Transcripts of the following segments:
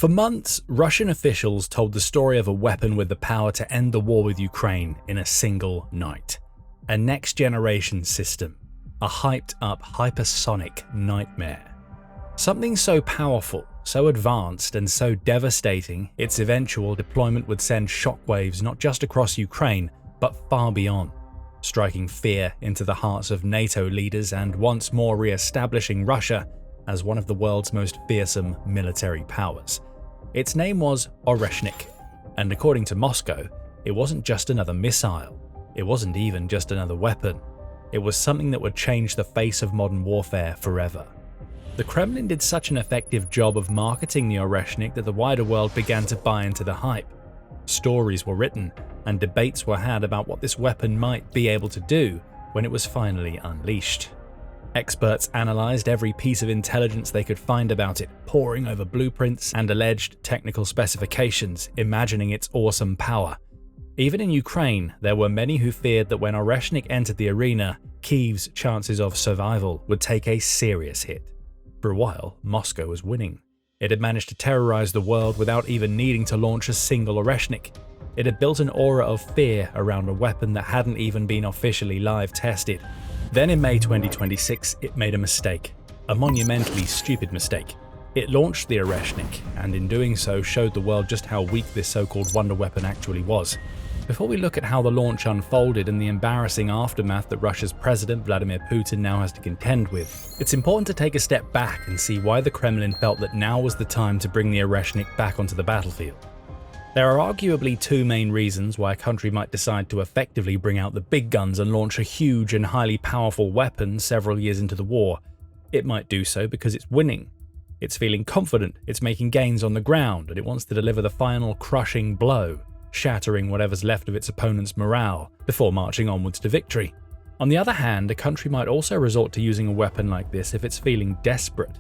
For months, Russian officials told the story of a weapon with the power to end the war with Ukraine in a single night. A next-generation system, a hyped-up hypersonic nightmare. Something so powerful, so advanced, and so devastating, its eventual deployment would send shockwaves not just across Ukraine, but far beyond, striking fear into the hearts of NATO leaders and once more re-establishing Russia as one of the world's most fearsome military powers. Its name was Oreshnik, and according to Moscow, it wasn't just another missile. It wasn't even just another weapon. It was something that would change the face of modern warfare forever. The Kremlin did such an effective job of marketing the Oreshnik that the wider world began to buy into the hype. Stories were written, and debates were had about what this weapon might be able to do when it was finally unleashed. Experts analysed every piece of intelligence they could find about it, poring over blueprints and alleged technical specifications, imagining its awesome power. Even in Ukraine, there were many who feared that when Oreshnik entered the arena, Kyiv's chances of survival would take a serious hit. For a while, Moscow was winning. It had managed to terrorize the world without even needing to launch a single Oreshnik. It had built an aura of fear around a weapon that hadn't even been officially live tested. Then in May 2026, it made a mistake. A monumentally stupid mistake. It launched the Oreshnik, and in doing so showed the world just how weak this so-called wonder weapon actually was. Before we look at how the launch unfolded and the embarrassing aftermath that Russia's President Vladimir Putin now has to contend with, it's important to take a step back and see why the Kremlin felt that now was the time to bring the Oreshnik back onto the battlefield. There are arguably two main reasons why a country might decide to effectively bring out the big guns and launch a huge and highly powerful weapon several years into the war. It might do so because it's winning. It's feeling confident, it's making gains on the ground, and it wants to deliver the final crushing blow, shattering whatever's left of its opponent's morale before marching onwards to victory. On the other hand, a country might also resort to using a weapon like this if it's feeling desperate.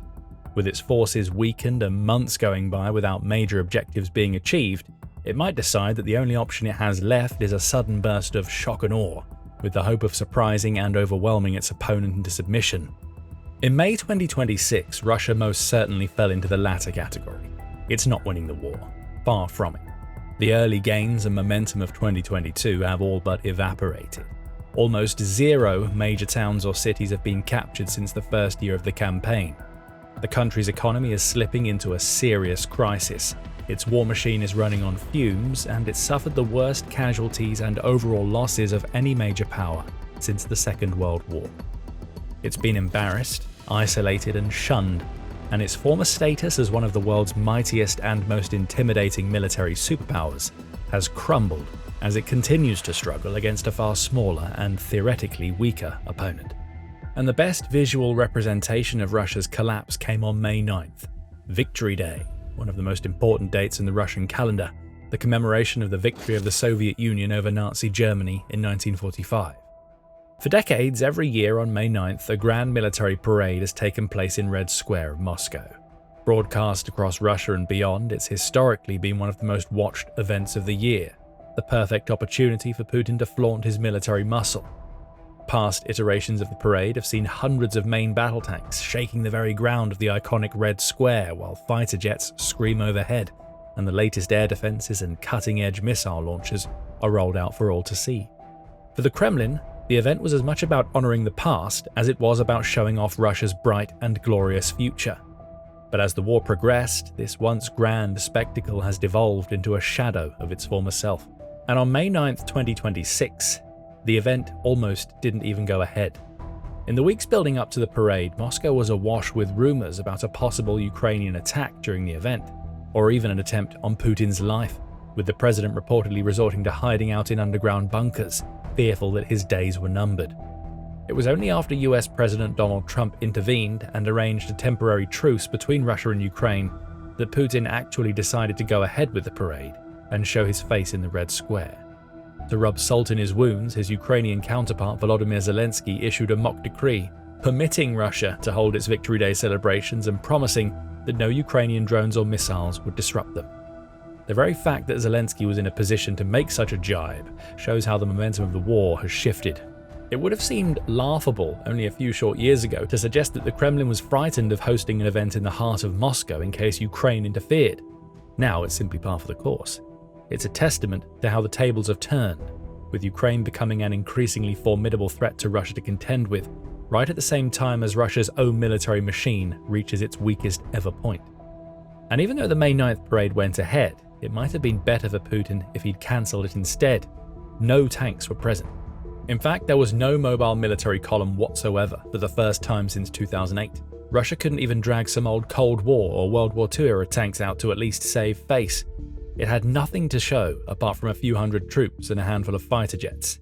With its forces weakened and months going by without major objectives being achieved, it might decide that the only option it has left is a sudden burst of shock and awe, with the hope of surprising and overwhelming its opponent into submission. In May 2026, Russia most certainly fell into the latter category. It's not winning the war. Far from it. The early gains and momentum of 2022 have all but evaporated. Almost zero major towns or cities have been captured since the first year of the campaign. The country's economy is slipping into a serious crisis. Its war machine is running on fumes, and it's suffered the worst casualties and overall losses of any major power since the Second World War. It's been embarrassed, isolated, and shunned, and its former status as one of the world's mightiest and most intimidating military superpowers has crumbled as it continues to struggle against a far smaller and theoretically weaker opponent. And the best visual representation of Russia's collapse came on May 9th, Victory Day, one of the most important dates in the Russian calendar, the commemoration of the victory of the Soviet Union over Nazi Germany in 1945. For decades, every year on May 9th, a grand military parade has taken place in Red Square of Moscow. Broadcast across Russia and beyond, it's historically been one of the most watched events of the year, the perfect opportunity for Putin to flaunt his military muscle. Past iterations of the parade have seen hundreds of main battle tanks shaking the very ground of the iconic Red Square while fighter jets scream overhead, and the latest air defenses and cutting-edge missile launchers are rolled out for all to see. For the Kremlin, the event was as much about honoring the past as it was about showing off Russia's bright and glorious future. But as the war progressed, this once grand spectacle has devolved into a shadow of its former self. And on May 9th, 2026, the event almost didn't even go ahead. In the weeks building up to the parade, Moscow was awash with rumors about a possible Ukrainian attack during the event, or even an attempt on Putin's life, with the president reportedly resorting to hiding out in underground bunkers, fearful that his days were numbered. It was only after US President Donald Trump intervened and arranged a temporary truce between Russia and Ukraine that Putin actually decided to go ahead with the parade and show his face in the Red Square. To rub salt in his wounds, his Ukrainian counterpart Volodymyr Zelensky issued a mock decree, permitting Russia to hold its Victory Day celebrations and promising that no Ukrainian drones or missiles would disrupt them. The very fact that Zelensky was in a position to make such a jibe shows how the momentum of the war has shifted. It would have seemed laughable only a few short years ago to suggest that the Kremlin was frightened of hosting an event in the heart of Moscow in case Ukraine interfered. Now it's simply par for the course. It's a testament to how the tables have turned, with Ukraine becoming an increasingly formidable threat to Russia to contend with, right at the same time as Russia's own military machine reaches its weakest ever point. And even though the May 9th parade went ahead, it might have been better for Putin if he'd cancelled it instead. No tanks were present. In fact, there was no mobile military column whatsoever for the first time since 2008. Russia couldn't even drag some old Cold War or World War II era tanks out to at least save face. It had nothing to show apart from a few hundred troops and a handful of fighter jets.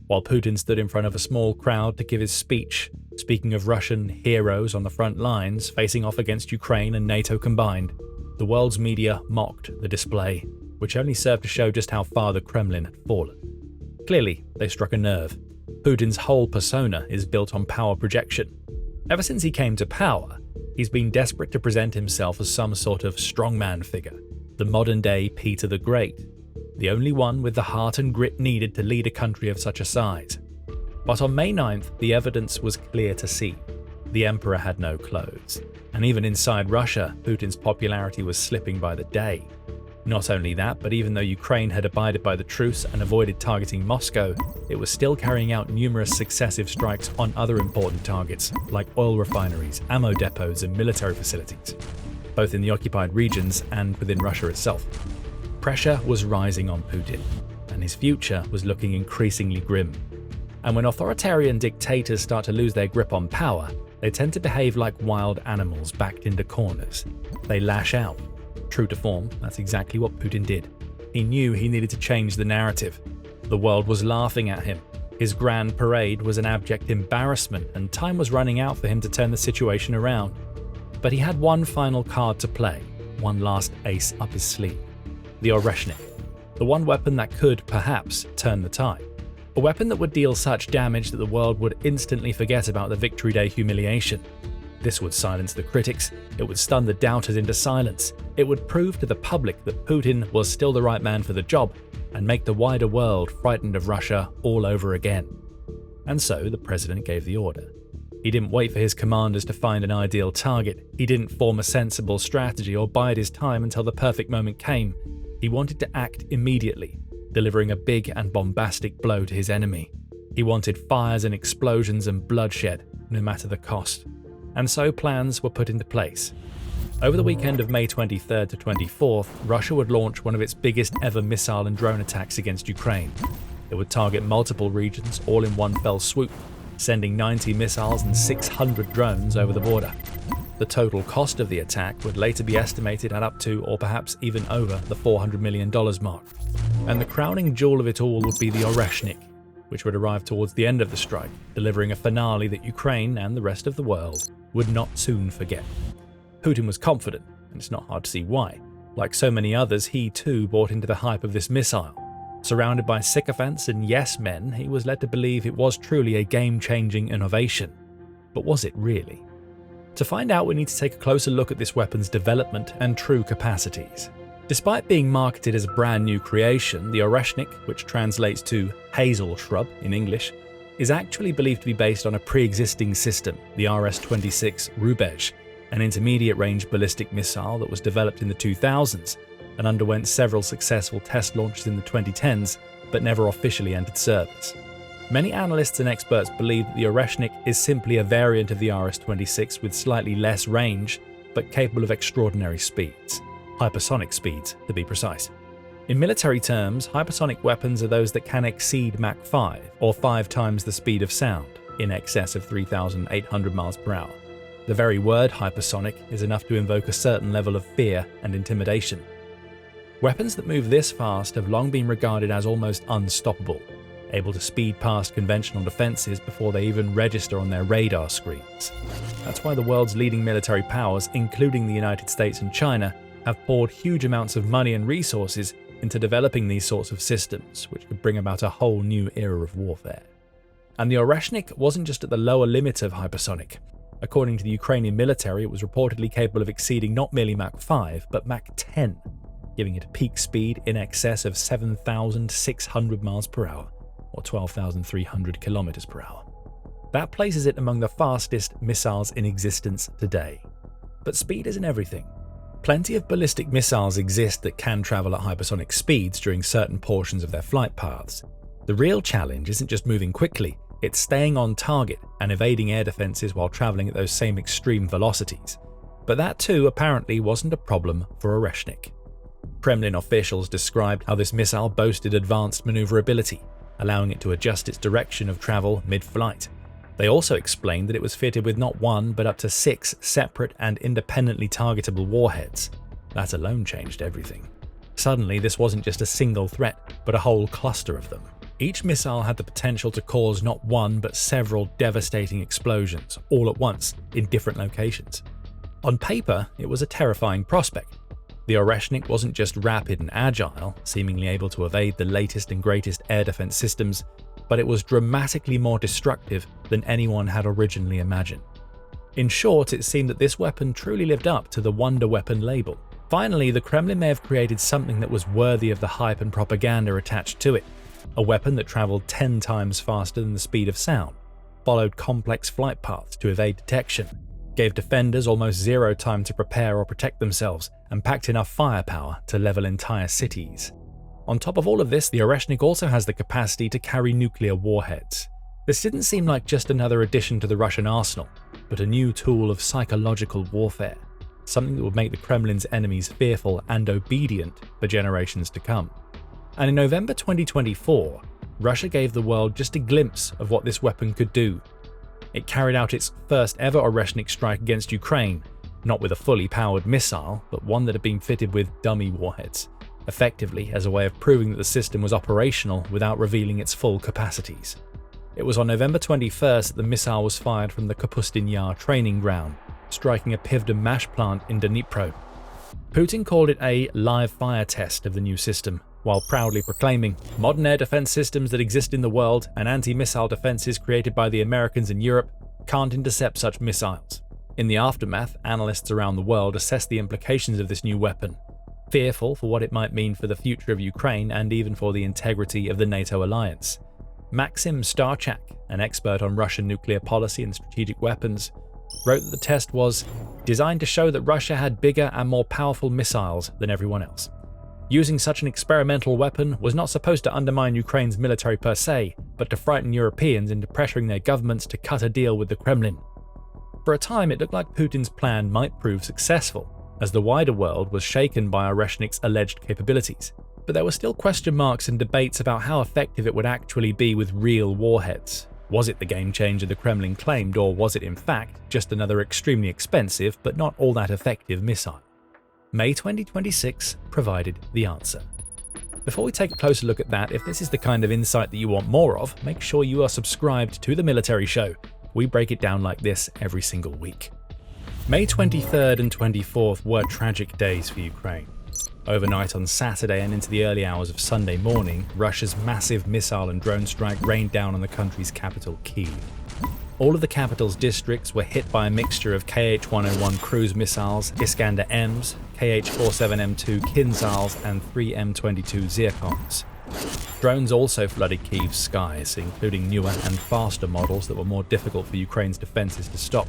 While Putin stood in front of a small crowd to give his speech, speaking of Russian heroes on the front lines facing off against Ukraine and NATO combined, the world's media mocked the display, which only served to show just how far the Kremlin had fallen. Clearly, they struck a nerve. Putin's whole persona is built on power projection. Ever since he came to power, he's been desperate to present himself as some sort of strongman figure, the modern-day Peter the Great, the only one with the heart and grit needed to lead a country of such a size. But on May 9th, the evidence was clear to see. The emperor had no clothes, and even inside Russia, Putin's popularity was slipping by the day. Not only that, but even though Ukraine had abided by the truce and avoided targeting Moscow, it was still carrying out numerous successive strikes on other important targets, like oil refineries, ammo depots, and military facilities, both in the occupied regions and within Russia itself. Pressure was rising on Putin, and his future was looking increasingly grim. And when authoritarian dictators start to lose their grip on power, they tend to behave like wild animals backed into corners. They lash out. True to form, that's exactly what Putin did. He knew he needed to change the narrative. The world was laughing at him. His grand parade was an abject embarrassment, and time was running out for him to turn the situation around. But he had one final card to play, one last ace up his sleeve. The Oreshnik, the one weapon that could, perhaps, turn the tide. A weapon that would deal such damage that the world would instantly forget about the Victory Day humiliation. This would silence the critics, it would stun the doubters into silence, it would prove to the public that Putin was still the right man for the job, and make the wider world frightened of Russia all over again. And so the president gave the order. He didn't wait for his commanders to find an ideal target, he didn't form a sensible strategy or bide his time until the perfect moment came. He wanted to act immediately, delivering a big and bombastic blow to his enemy. He wanted fires and explosions and bloodshed, no matter the cost. And so plans were put into place. Over the weekend of May 23rd to 24th, Russia would launch one of its biggest ever missile and drone attacks against Ukraine. It would target multiple regions all in one fell swoop, sending 90 missiles and 600 drones over the border. The total cost of the attack would later be estimated at up to, or perhaps even over, the $400 million mark. And the crowning jewel of it all would be the Oreshnik, which would arrive towards the end of the strike, delivering a finale that Ukraine and the rest of the world would not soon forget. Putin was confident, and it's not hard to see why. Like so many others, he too bought into the hype of this missile. Surrounded by sycophants and yes-men, he was led to believe it was truly a game-changing innovation. But was it really? To find out, we need to take a closer look at this weapon's development and true capacities. Despite being marketed as a brand new creation, the Oreshnik, which translates to hazel shrub in English, is actually believed to be based on a pre-existing system, the RS-26 Rubezh, an intermediate-range ballistic missile that was developed in the 2000s and underwent several successful test launches in the 2010s, but never officially entered service. Many analysts and experts believe that the Oreshnik is simply a variant of the RS-26 with slightly less range, but capable of extraordinary speeds. Hypersonic speeds, to be precise. In military terms, hypersonic weapons are those that can exceed Mach 5, or 5 times the speed of sound, in excess of 3,800 miles per hour. The very word hypersonic is enough to invoke a certain level of fear and intimidation. Weapons that move this fast have long been regarded as almost unstoppable, able to speed past conventional defenses before they even register on their radar screens. That's why the world's leading military powers, including the United States and China, have poured huge amounts of money and resources into developing these sorts of systems, which could bring about a whole new era of warfare. And the Oreshnik wasn't just at the lower limit of hypersonic. According to the Ukrainian military, it was reportedly capable of exceeding not merely Mach 5, but Mach 10, giving it a peak speed in excess of 7,600 miles per hour, or 12,300 kilometers per hour. That places it among the fastest missiles in existence today. But speed isn't everything. Plenty of ballistic missiles exist that can travel at hypersonic speeds during certain portions of their flight paths. The real challenge isn't just moving quickly, it's staying on target and evading air defenses while traveling at those same extreme velocities. But that too apparently wasn't a problem for Oreshnik. Kremlin officials described how this missile boasted advanced maneuverability, allowing it to adjust its direction of travel mid-flight. They also explained that it was fitted with not one but up to 6 separate and independently targetable warheads. That alone changed everything. Suddenly, this wasn't just a single threat, but a whole cluster of them. Each missile had the potential to cause not one but several devastating explosions, all at once, in different locations. On paper, it was a terrifying prospect. The Oreshnik wasn't just rapid and agile, seemingly able to evade the latest and greatest air defense systems, but it was dramatically more destructive than anyone had originally imagined. In short, it seemed that this weapon truly lived up to the wonder weapon label. Finally, the Kremlin may have created something that was worthy of the hype and propaganda attached to it. A weapon that traveled 10 times faster than the speed of sound, followed complex flight paths to evade detection, gave defenders almost zero time to prepare or protect themselves, and packed enough firepower to level entire cities. On top of all of this, the Oreshnik also has the capacity to carry nuclear warheads. This didn't seem like just another addition to the Russian arsenal, but a new tool of psychological warfare, something that would make the Kremlin's enemies fearful and obedient for generations to come. And in November 2024, Russia gave the world just a glimpse of what this weapon could do. It carried out its first ever Oreshnik strike against Ukraine, not with a fully powered missile, but one that had been fitted with dummy warheads, effectively as a way of proving that the system was operational without revealing its full capacities. It was on November 21st that the missile was fired from the Kapustin Yar training ground, striking a Pivden MASH plant in Dnipro. Putin called it a live fire test of the new system, while proudly proclaiming modern air defense systems that exist in the world and anti-missile defenses created by the Americans in Europe can't intercept such missiles. In the aftermath, analysts around the world assessed the implications of this new weapon, fearful for what it might mean for the future of Ukraine and even for the integrity of the NATO alliance. Maxim Starchak, an expert on Russian nuclear policy and strategic weapons, wrote that the test was designed to show that Russia had bigger and more powerful missiles than everyone else. Using such an experimental weapon was not supposed to undermine Ukraine's military per se, but to frighten Europeans into pressuring their governments to cut a deal with the Kremlin. For a time, it looked like Putin's plan might prove successful, as the wider world was shaken by Oreshnik's alleged capabilities. But there were still question marks and debates about how effective it would actually be with real warheads. Was it the game changer the Kremlin claimed, or was it in fact just another extremely expensive but not all that effective missile? May 2026 provided the answer. Before we take a closer look at that, if this is the kind of insight that you want more of, make sure you are subscribed to The Military Show. We break it down like this every single week. May 23rd and 24th were tragic days for Ukraine. Overnight on Saturday and into the early hours of Sunday morning, Russia's massive missile and drone strike rained down on the country's capital, Kyiv. All of the capital's districts were hit by a mixture of Kh-101 cruise missiles, Iskander-Ms, Kh-47M2 Kinzhals, and 3 M22 Zircons. Drones also flooded Kyiv's skies, including newer and faster models that were more difficult for Ukraine's defenses to stop.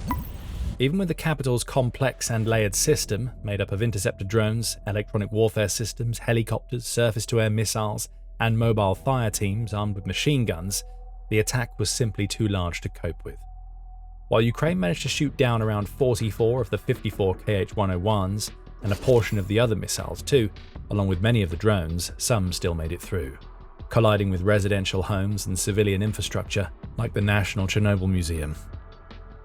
Even with the capital's complex and layered system, made up of interceptor drones, electronic warfare systems, helicopters, surface-to-air missiles, and mobile fire teams armed with machine guns, the attack was simply too large to cope with. While Ukraine managed to shoot down around 44 of the 54 Kh-101s, and a portion of the other missiles too, along with many of the drones, some still made it through, colliding with residential homes and civilian infrastructure, like the National Chernobyl Museum.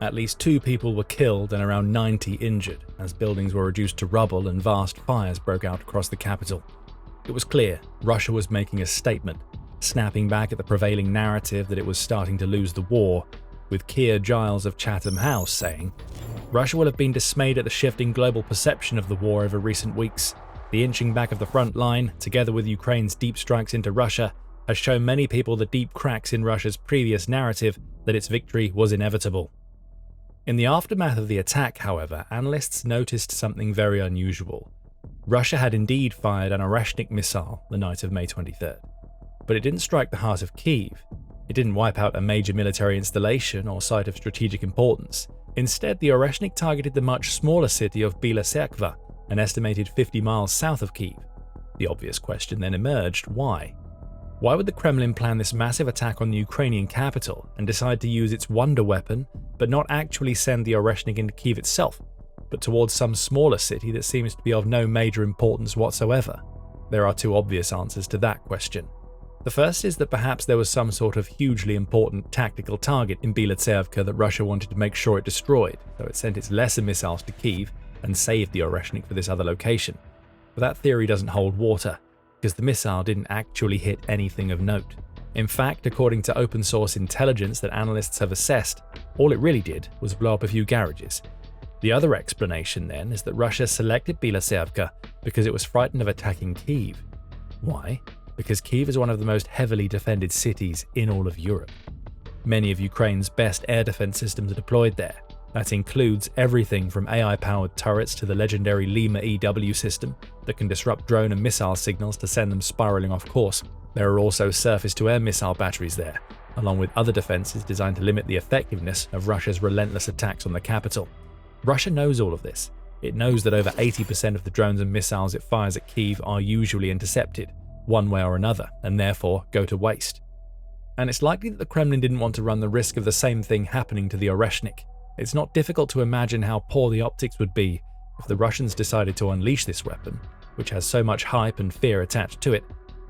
At least 2 people were killed and around 90 injured, as buildings were reduced to rubble and vast fires broke out across the capital. It was clear Russia was making a statement, snapping back at the prevailing narrative that it was starting to lose the war, with Keir Giles of Chatham House saying, "Russia will have been dismayed at the shifting global perception of the war over recent weeks. The inching back of the front line, together with Ukraine's deep strikes into Russia, has shown many people the deep cracks in Russia's previous narrative that its victory was inevitable." In the aftermath of the attack, however, analysts noticed something very unusual. Russia had indeed fired an Oreshnik missile the night of May 23rd. But it didn't strike the heart of Kyiv. It didn't wipe out a major military installation or site of strategic importance. Instead, the Oreshnik targeted the much smaller city of Bila Tserkva, an estimated 50 miles south of Kyiv. The obvious question then emerged: why? Why would the Kremlin plan this massive attack on the Ukrainian capital and decide to use its wonder weapon, but not actually send the Oreshnik into Kyiv itself, but towards some smaller city that seems to be of no major importance whatsoever? There are two obvious answers to that question. The first is that perhaps there was some sort of hugely important tactical target in Bielotserivka that Russia wanted to make sure it destroyed, so it sent its lesser missiles to Kyiv and saved the Oreshnik for this other location. But that theory doesn't hold water, because the missile didn't actually hit anything of note. In fact, according to open source intelligence that analysts have assessed, all it really did was blow up a few garages. The other explanation then is that Russia selected Bielotserivka because it was frightened of attacking Kyiv. Why? Because Kyiv is one of the most heavily defended cities in all of Europe. Many of Ukraine's best air defense systems are deployed there. That includes everything from AI-powered turrets to the legendary Lima EW system that can disrupt drone and missile signals to send them spiraling off course. There are also surface-to-air missile batteries there, along with other defenses designed to limit the effectiveness of Russia's relentless attacks on the capital. Russia knows all of this. It knows that over 80% of the drones and missiles it fires at Kyiv are usually intercepted, one way or another, and therefore go to waste. And it's likely that the Kremlin didn't want to run the risk of the same thing happening to the Oreshnik. It's not difficult to imagine how poor the optics would be if the Russians decided to unleash this weapon, which has so much hype and fear attached to it,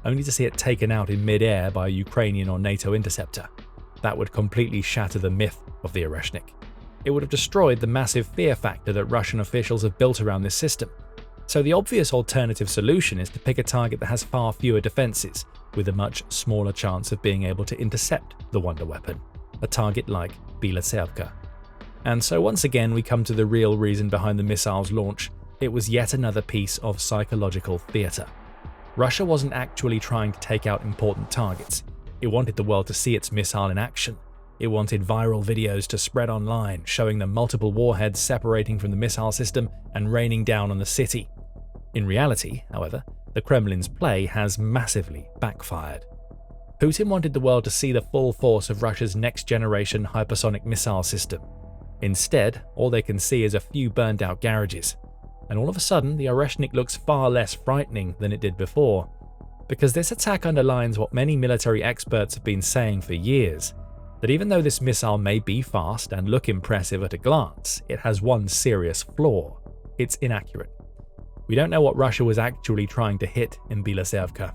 only to see it taken out in mid-air by a Ukrainian or NATO interceptor. That would completely shatter the myth of the Oreshnik. It would have destroyed the massive fear factor that Russian officials have built around this system. So the obvious alternative solution is to pick a target that has far fewer defenses, with a much smaller chance of being able to intercept the wonder weapon, a target like Bielotserivka. And so once again we come to the real reason behind the missile's launch. It was yet another piece of psychological theatre. Russia wasn't actually trying to take out important targets. It wanted the world to see its missile in action. It wanted viral videos to spread online, showing the multiple warheads separating from the missile system and raining down on the city. In reality, however, the Kremlin's play has massively backfired. Putin wanted the world to see the full force of Russia's next-generation hypersonic missile system. Instead, all they can see is a few burned-out garages. And all of a sudden, the Oreshnik looks far less frightening than it did before. Because this attack underlines what many military experts have been saying for years, that even though this missile may be fast and look impressive at a glance, it has one serious flaw: it's inaccurate. We don't know what Russia was actually trying to hit in Bielotserivka.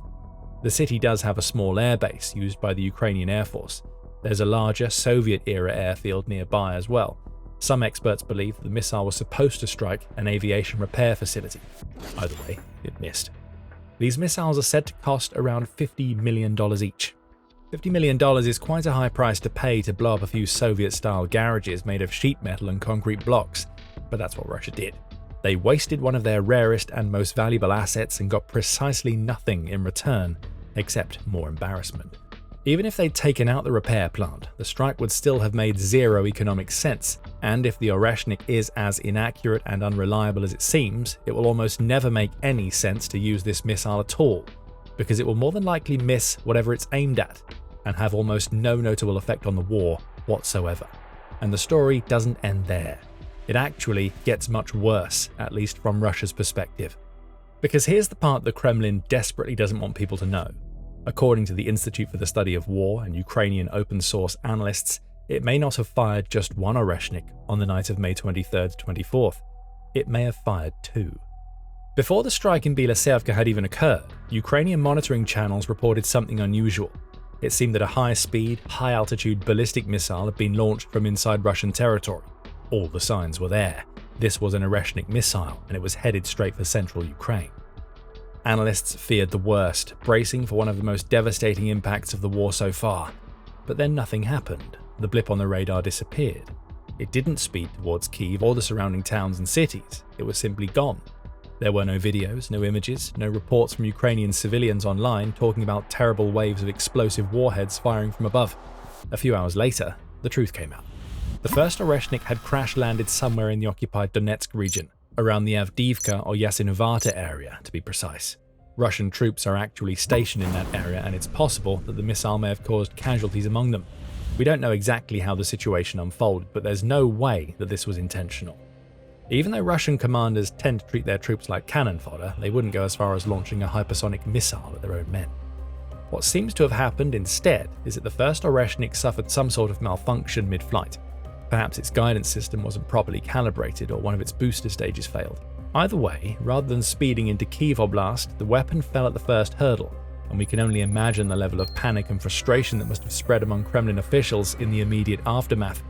The city does have a small airbase used by the Ukrainian Air Force. There's a larger Soviet-era airfield nearby as well. Some experts believe the missile was supposed to strike an aviation repair facility. Either way, it missed. These missiles are said to cost around $50 million each. $50 million is quite a high price to pay to blow up a few Soviet-style garages made of sheet metal and concrete blocks, but that's what Russia did. They wasted one of their rarest and most valuable assets and got precisely nothing in return, except more embarrassment. Even if they'd taken out the repair plant, the strike would still have made zero economic sense, and if the Oreshnik is as inaccurate and unreliable as it seems, it will almost never make any sense to use this missile at all, because it will more than likely miss whatever it's aimed at, and have almost no notable effect on the war whatsoever. And the story doesn't end there. It actually gets much worse, at least from Russia's perspective. Because here's the part the Kremlin desperately doesn't want people to know. According to the Institute for the Study of War and Ukrainian open source analysts, it may not have fired just one Oreshnik on the night of May 23rd to 24th. It may have fired two. Before the strike in Bielotserivka had even occurred, Ukrainian monitoring channels reported something unusual. It seemed that a high-speed, high-altitude ballistic missile had been launched from inside Russian territory. All the signs were there. This was an Oreshnik missile, and it was headed straight for central Ukraine. Analysts feared the worst, bracing for one of the most devastating impacts of the war so far. But then nothing happened. The blip on the radar disappeared. It didn't speed towards Kyiv or the surrounding towns and cities. It was simply gone. There were no videos, no images, no reports from Ukrainian civilians online talking about terrible waves of explosive warheads firing from above. A few hours later, the truth came out. The first Oreshnik had crash-landed somewhere in the occupied Donetsk region, around the Avdiivka or Yasinovata area to be precise. Russian troops are actually stationed in that area, and it's possible that the missile may have caused casualties among them. We don't know exactly how the situation unfolded, but there's no way that this was intentional. Even though Russian commanders tend to treat their troops like cannon fodder, they wouldn't go as far as launching a hypersonic missile at their own men. What seems to have happened instead is that the first Oreshnik suffered some sort of malfunction mid-flight. Perhaps its guidance system wasn't properly calibrated or one of its booster stages failed. Either way, rather than speeding into Kyiv Oblast, the weapon fell at the first hurdle, and we can only imagine the level of panic and frustration that must have spread among Kremlin officials in the immediate aftermath.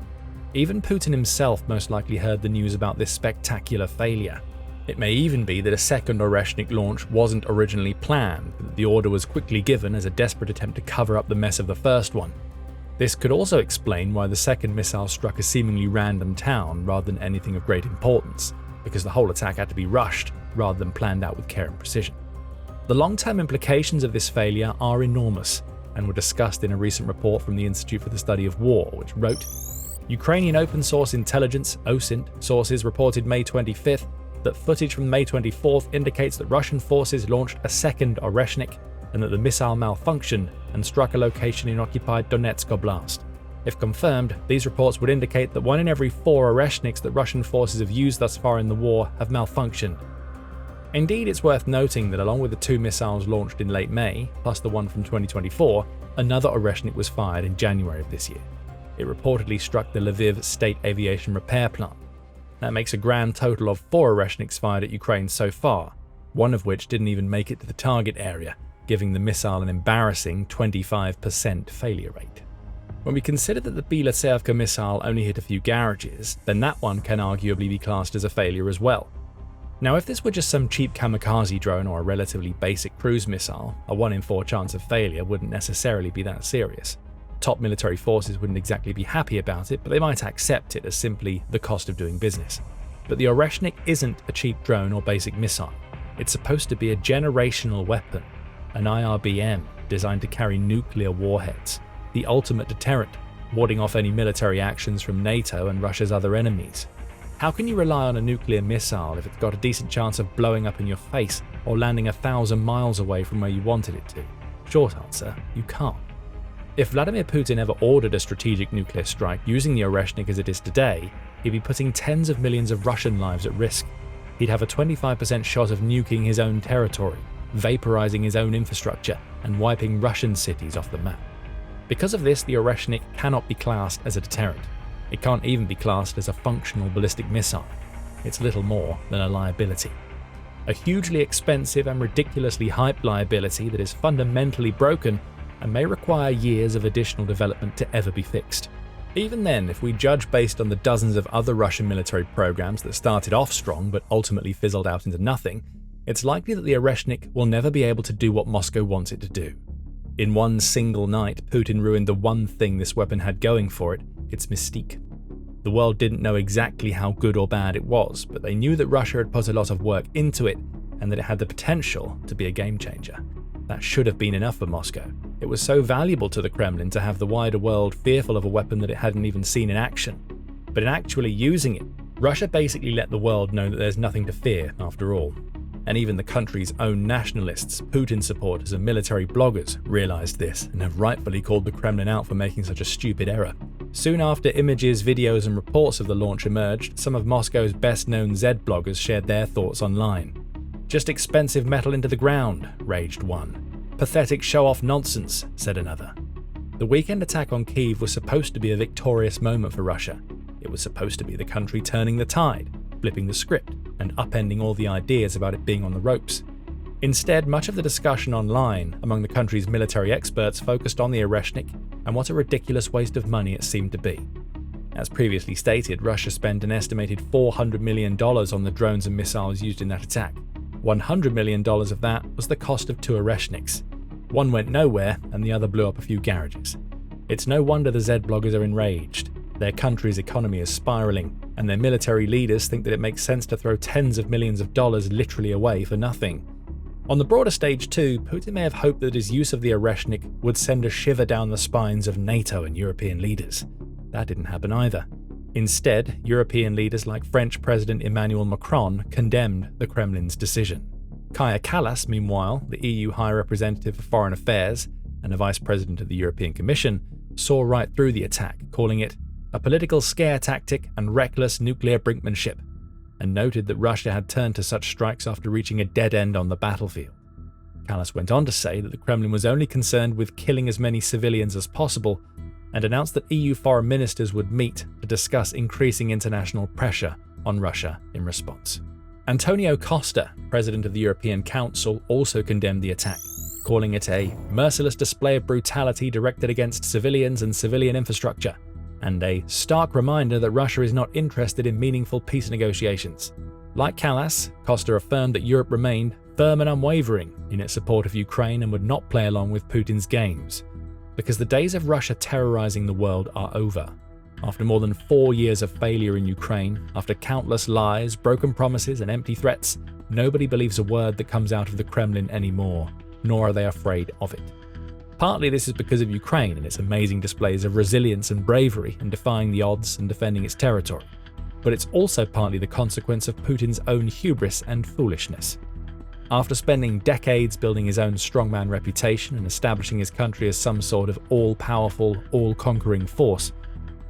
Even Putin himself most likely heard the news about this spectacular failure. It may even be that a second Oreshnik launch wasn't originally planned, but that the order was quickly given as a desperate attempt to cover up the mess of the first one. This could also explain why the second missile struck a seemingly random town rather than anything of great importance, because the whole attack had to be rushed rather than planned out with care and precision. The long-term implications of this failure are enormous, and were discussed in a recent report from the Institute for the Study of War, which wrote, Ukrainian open source intelligence OSINT sources reported May 25th that footage from May 24th indicates that Russian forces launched a second Oreshnik and that the missile malfunctioned and struck a location in occupied Donetsk Oblast. If confirmed, these reports would indicate that 1 in every 4 Oreshniks that Russian forces have used thus far in the war have malfunctioned. Indeed, it's worth noting that along with the 2 missiles launched in late May, plus the one from 2024, another Oreshnik was fired in January of this year. It reportedly struck the Lviv State Aviation Repair Plant. That makes a grand total of 4 Oreshniks fired at Ukraine so far, one of which didn't even make it to the target area, giving the missile an embarrassing 25% failure rate. When we consider that the Bilatsevka missile only hit a few garages, then that one can arguably be classed as a failure as well. Now, if this were just some cheap kamikaze drone or a relatively basic cruise missile, a 1 in 4 chance of failure wouldn't necessarily be that serious. Top military forces wouldn't exactly be happy about it, but they might accept it as simply the cost of doing business. But the Oreshnik isn't a cheap drone or basic missile. It's supposed to be a generational weapon, an IRBM designed to carry nuclear warheads, the ultimate deterrent, warding off any military actions from NATO and Russia's other enemies. How can you rely on a nuclear missile if it's got a decent chance of blowing up in your face or landing 1,000 miles away from where you wanted it to? Short answer, you can't. If Vladimir Putin ever ordered a strategic nuclear strike using the Oreshnik as it is today, he'd be putting tens of millions of Russian lives at risk. He'd have a 25% shot of nuking his own territory, vaporizing his own infrastructure, and wiping Russian cities off the map. Because of this, the Oreshnik cannot be classed as a deterrent. It can't even be classed as a functional ballistic missile. It's little more than a liability. A hugely expensive and ridiculously hyped liability that is fundamentally broken and may require years of additional development to ever be fixed. Even then, if we judge based on the dozens of other Russian military programs that started off strong but ultimately fizzled out into nothing, it's likely that the Oreshnik will never be able to do what Moscow wants it to do. In one single night, Putin ruined the one thing this weapon had going for it, its mystique. The world didn't know exactly how good or bad it was, but they knew that Russia had put a lot of work into it and that it had the potential to be a game changer. That should have been enough for Moscow. It was so valuable to the Kremlin to have the wider world fearful of a weapon that it hadn't even seen in action. But in actually using it, Russia basically let the world know that there's nothing to fear after all. And even the country's own nationalists, Putin supporters and military bloggers realized this and have rightfully called the Kremlin out for making such a stupid error. Soon after images, videos and reports of the launch emerged, some of Moscow's best-known Z bloggers shared their thoughts online. "Just expensive metal into the ground," raged one. "Pathetic show-off nonsense," said another. The weekend attack on Kyiv was supposed to be a victorious moment for Russia. It was supposed to be the country turning the tide, flipping the script, and upending all the ideas about it being on the ropes. Instead, much of the discussion online among the country's military experts focused on the Oreshnik and what a ridiculous waste of money it seemed to be. As previously stated, Russia spent an estimated $400 million on the drones and missiles used in that attack. $100 million of that was the cost of 2 Oreshniks. One went nowhere and the other blew up a few garages. It's no wonder the Z bloggers are enraged. Their country's economy is spiraling, and their military leaders think that it makes sense to throw tens of millions of dollars literally away for nothing. On the broader stage too, Putin may have hoped that his use of the Oreshnik would send a shiver down the spines of NATO and European leaders. That didn't happen either. Instead, European leaders like French President Emmanuel Macron condemned the Kremlin's decision. Kaja Kallas, meanwhile, the EU High Representative for Foreign Affairs and a Vice President of the European Commission, saw right through the attack, calling it a political scare tactic and reckless nuclear brinkmanship. and noted that Russia had turned to such strikes after reaching a dead end on the battlefield. Kallas went on to say that the Kremlin was only concerned with killing as many civilians as possible, and announced that EU foreign ministers would meet to discuss increasing international pressure on Russia in response. Antonio Costa, president of the European Council, also condemned the attack, calling it a merciless display of brutality directed against civilians and civilian infrastructure, and a stark reminder that Russia is not interested in meaningful peace negotiations. Like Kallas, Costa affirmed that Europe remained firm and unwavering in its support of Ukraine and would not play along with Putin's games, because the days of Russia terrorizing the world are over. After more than 4 years of failure in Ukraine, after countless lies, broken promises, and empty threats, nobody believes a word that comes out of the Kremlin anymore, nor are they afraid of it. Partly this is because of Ukraine and its amazing displays of resilience and bravery in defying the odds and defending its territory, but it's also partly the consequence of Putin's own hubris and foolishness. After spending decades building his own strongman reputation and establishing his country as some sort of all-powerful, all-conquering force,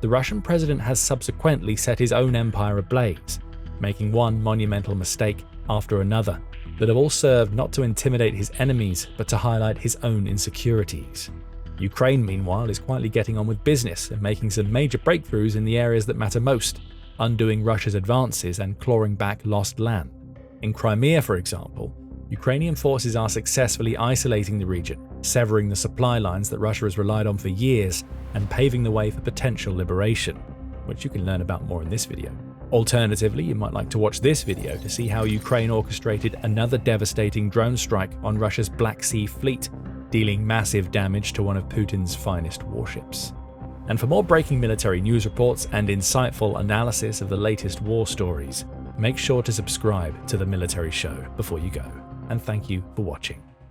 the Russian president has subsequently set his own empire ablaze, making one monumental mistake after another that have all served not to intimidate his enemies but to highlight his own insecurities. Ukraine, meanwhile, is quietly getting on with business and making some major breakthroughs in the areas that matter most, undoing Russia's advances and clawing back lost land. In Crimea, for example, Ukrainian forces are successfully isolating the region, severing the supply lines that Russia has relied on for years, and paving the way for potential liberation, which you can learn about more in this video. Alternatively, you might like to watch this video to see how Ukraine orchestrated another devastating drone strike on Russia's Black Sea fleet, dealing massive damage to one of Putin's finest warships. And for more breaking military news reports and insightful analysis of the latest war stories, make sure to subscribe to The Military Show before you go. And thank you for watching.